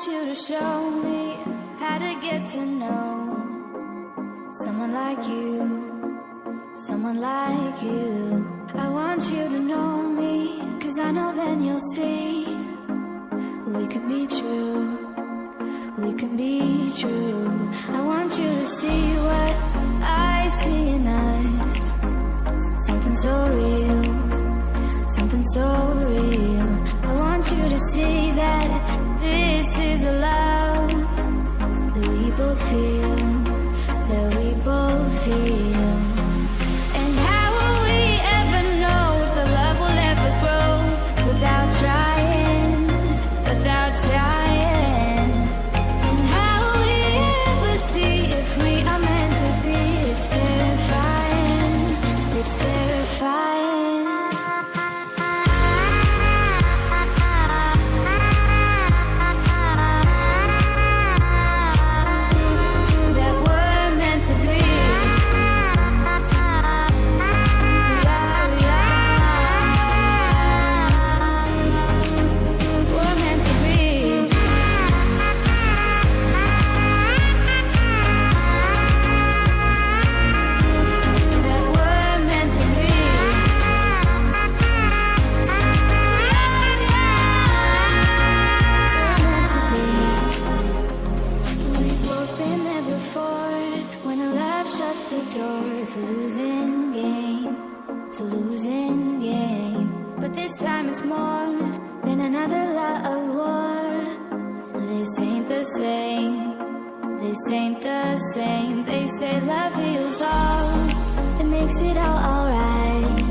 want you to show me how to get to know someone like you, someone like you. I want you to know me, 'cause I know then you'll see we could be true, we can be true. I want you to see what I see in us, something so real, something so real. I want you to see that this is a love that we both feel, that we both feel. And how will we ever know if the love will ever grow without trying, without trying? And how will we ever see if we are meant to be? It's terrifying, it's terrifying. That we're meant to be. We're meant to be. That we're meant to be. We're meant to be. We've both been there before, when a love shuts the door. It's a losing game, it's a losing game. But this time it's more than another love war. This ain't the same, this ain't the same. They say love heals all, it makes it all alright.